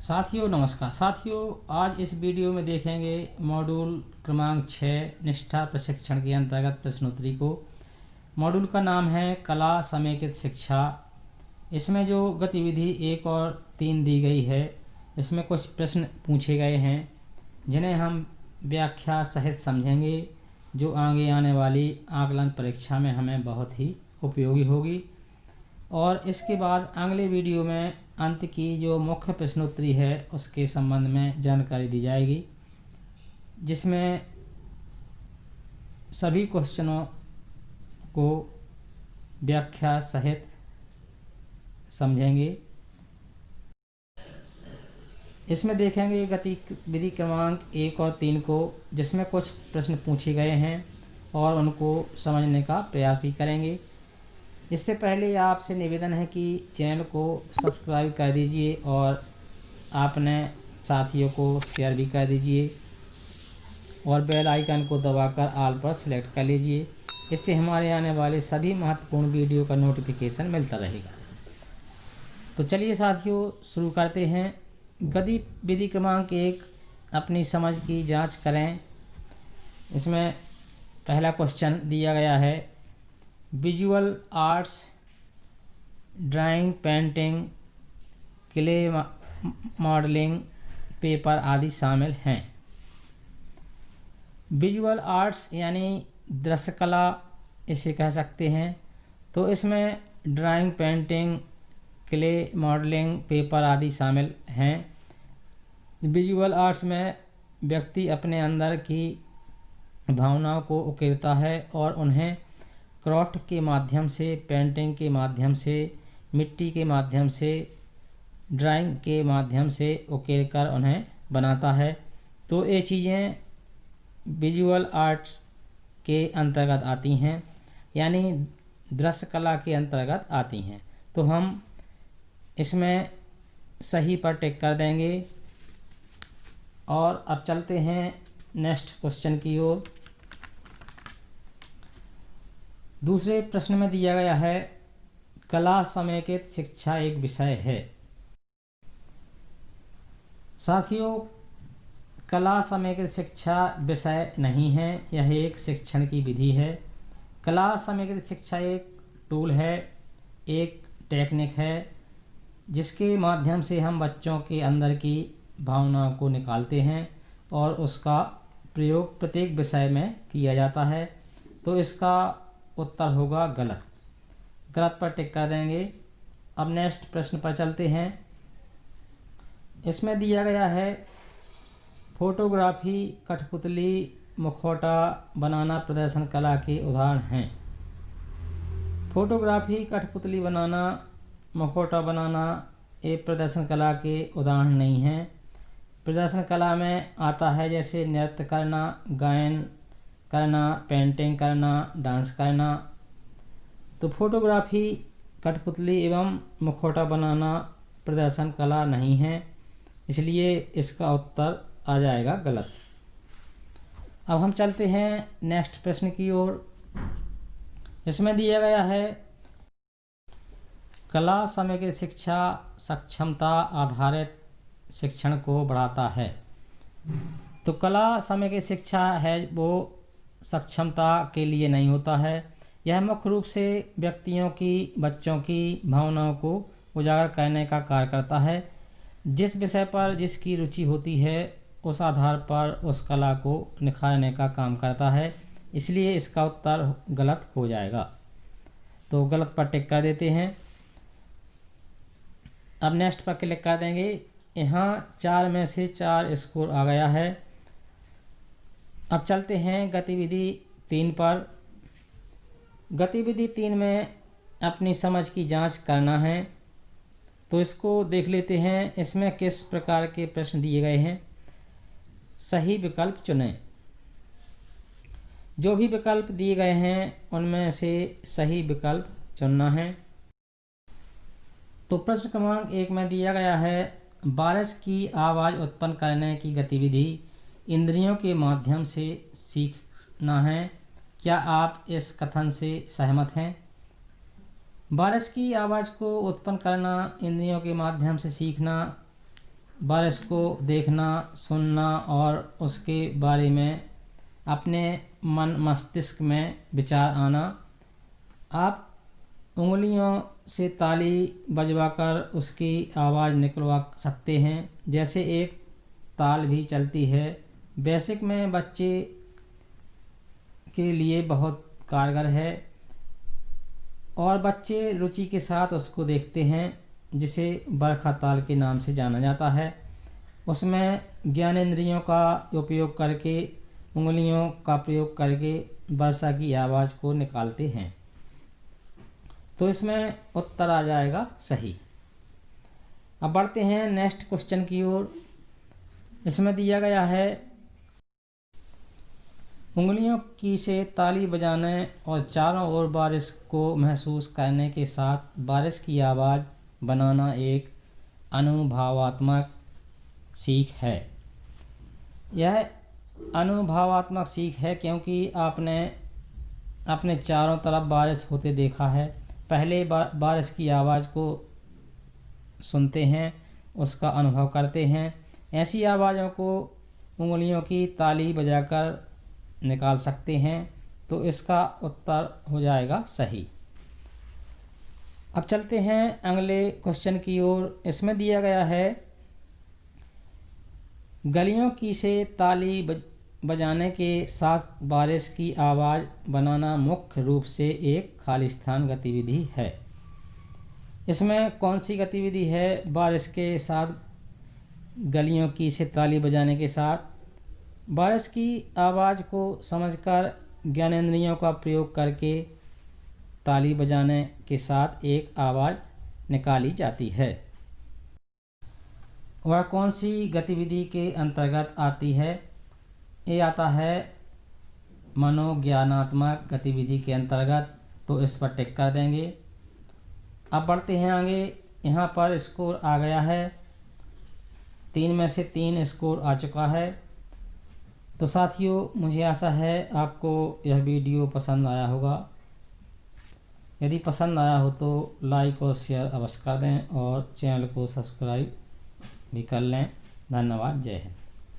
साथियों नमस्कार। साथियों आज इस वीडियो में देखेंगे मॉड्यूल क्रमांक 6 निष्ठा प्रशिक्षण के अंतर्गत प्रश्नोत्तरी को। मॉड्यूल का नाम है कला समेकित शिक्षा। इसमें जो गतिविधि 1 और 3 दी गई है, इसमें कुछ प्रश्न पूछे गए हैं जिन्हें हम व्याख्या सहित समझेंगे, जो आगे आने वाली आकलन परीक्षा में हमें बहुत ही उपयोगी होगी। और इसके बाद अगले वीडियो में अंत की जो मुख्य प्रश्नोत्तरी है उसके संबंध में जानकारी दी जाएगी, जिसमें सभी क्वेश्चनों को व्याख्या सहित समझेंगे। इसमें देखेंगे गतिविधि क्रमांक 1 और 3 को, जिसमें कुछ प्रश्न पूछे गए हैं और उनको समझने का प्रयास भी करेंगे। इससे पहले आपसे निवेदन है कि चैनल को सब्सक्राइब कर दीजिए और आपने साथियों को शेयर भी कर दीजिए और बेल आइकन को दबाकर ऑल पर सेलेक्ट कर लीजिए। इससे हमारे आने वाले सभी महत्वपूर्ण वीडियो का नोटिफिकेशन मिलता रहेगा। तो चलिए साथियों शुरू करते हैं। गतिविधि क्रमांक 1 अपनी समझ की जांच करें। इसमें पहला क्वेश्चन दिया गया है, visual arts drawing, painting, clay modelling, paper आदि शामिल हैं। विजुअल आर्ट्स यानी दृश्य कला इसे कह सकते हैं। तो इसमें drawing, painting, clay modelling, paper आदि शामिल हैं। विजुअल आर्ट्स में व्यक्ति अपने अंदर की भावनाओं को उकेरता है और उन्हें क्राफ्ट के माध्यम से, पेंटिंग के माध्यम से, मिट्टी के माध्यम से, ड्राइंग के माध्यम से उकेर कर उन्हें बनाता है। तो ये चीज़ें विजुअल आर्ट्स के अंतर्गत आती हैं, यानी दृश्य कला के अंतर्गत आती हैं। तो हम इसमें सही पर टिक कर देंगे और अब चलते हैं नेक्स्ट क्वेश्चन की ओर। दूसरे प्रश्न में दिया गया है, कला समेकित शिक्षा एक विषय है। साथियों, कला समेकित शिक्षा विषय नहीं है, यह एक शिक्षण की विधि है। कला समेकित शिक्षा एक टूल है, एक टेक्निक है, जिसके माध्यम से हम बच्चों के अंदर की भावनाओं को निकालते हैं और उसका प्रयोग प्रत्येक विषय में किया जाता है। तो इसका उत्तर होगा गलत। गलत पर टिक कर देंगे। अब नेक्स्ट प्रश्न पर चलते हैं। इसमें दिया गया है, फोटोग्राफी, कठपुतली, मुखौटा बनाना प्रदर्शन कला के उदाहरण हैं। फोटोग्राफी, कठपुतली बनाना, मुखौटा बनाना ये प्रदर्शन कला के उदाहरण नहीं हैं। प्रदर्शन कला में आता है जैसे नृत्य करना, गायन करना, पेंटिंग करना, डांस करना। तो फोटोग्राफी, कठपुतली एवं मुखौटा बनाना प्रदर्शन कला नहीं है, इसलिए इसका उत्तर आ जाएगा गलत। अब हम चलते हैं नेक्स्ट प्रश्न की ओर। इसमें दिया गया है, कला समेकित शिक्षा सक्षमता आधारित शिक्षण को बढ़ाता है। तो कला समेकित शिक्षा है वो सक्षमता के लिए नहीं होता है। यह मुख्य रूप से व्यक्तियों की, बच्चों की भावनाओं को उजागर करने का कार्य करता है। जिस विषय पर जिसकी रुचि होती है उस आधार पर उस कला को निखारने का काम करता है, इसलिए इसका उत्तर गलत हो जाएगा। तो गलत पर टिक कर देते हैं। अब नेक्स्ट पर क्लिक कर देंगे। यहाँ 4 में से 4 स्कोर आ गया है। अब चलते हैं गतिविधि 3 पर। गतिविधि 3 में अपनी समझ की जांच करना है। तो इसको देख लेते हैं, इसमें किस प्रकार के प्रश्न दिए गए हैं। सही विकल्प चुनें। जो भी विकल्प दिए गए हैं उनमें से सही विकल्प चुनना है। तो प्रश्न क्रमांक 1 में दिया गया है, बारिश की आवाज़ उत्पन्न करने की गतिविधि इंद्रियों के माध्यम से सीखना है। क्या आप इस कथन से सहमत हैं? बारिश की आवाज़ को उत्पन्न करना, इंद्रियों के माध्यम से सीखना, बारिश को देखना, सुनना और उसके बारे में अपने मन मस्तिष्क में विचार आना। आप उंगलियों से ताली बजवाकर उसकी आवाज़ निकलवा सकते हैं, जैसे एक ताल भी चलती है। बेसिक में बच्चे के लिए बहुत कारगर है और बच्चे रुचि के साथ उसको देखते हैं, जिसे बरखा ताल के नाम से जाना जाता है। उसमें ज्ञानेंद्रियों का उपयोग करके, उंगलियों का प्रयोग करके वर्षा की आवाज़ को निकालते हैं। तो इसमें उत्तर आ जाएगा सही। अब बढ़ते हैं नेक्स्ट क्वेश्चन की ओर। इसमें दिया गया है उंगलियों की से ताली बजाने और चारों ओर बारिश को महसूस करने के साथ बारिश की आवाज़ बनाना एक अनुभवात्मक सीख है। यह अनुभवात्मक सीख है क्योंकि आपने अपने चारों तरफ बारिश होते देखा है। पहले बारिश की आवाज़ को सुनते हैं, उसका अनुभव करते हैं। ऐसी आवाज़ों को उंगलियों की ताली बजाकर निकाल सकते हैं। तो इसका उत्तर हो जाएगा सही। अब चलते हैं अगले क्वेश्चन की ओर। इसमें दिया गया है गलियों की से ताली बजाने के साथ बारिश की आवाज़ बनाना मुख्य रूप से एक खालिस्तान गतिविधि है। इसमें कौन सी गतिविधि है? बारिश के साथ गलियों की से ताली बजाने के साथ बारिश की आवाज़ को समझकर ज्ञानेंद्रियों का प्रयोग करके ताली बजाने के साथ एक आवाज़ निकाली जाती है। वह कौन सी गतिविधि के अंतर्गत आती है? ये आता है मनोज्ञानात्मक गतिविधि के अंतर्गत। तो इस पर टिक कर देंगे। अब बढ़ते हैं आगे। यहाँ पर स्कोर आ गया है, 3 में से 3 स्कोर आ चुका है। तो साथियों, मुझे आशा है आपको यह वीडियो पसंद आया होगा। यदि पसंद आया हो तो लाइक और शेयर अवश्य कर दें और चैनल को सब्सक्राइब भी कर लें। धन्यवाद। जय हिंद।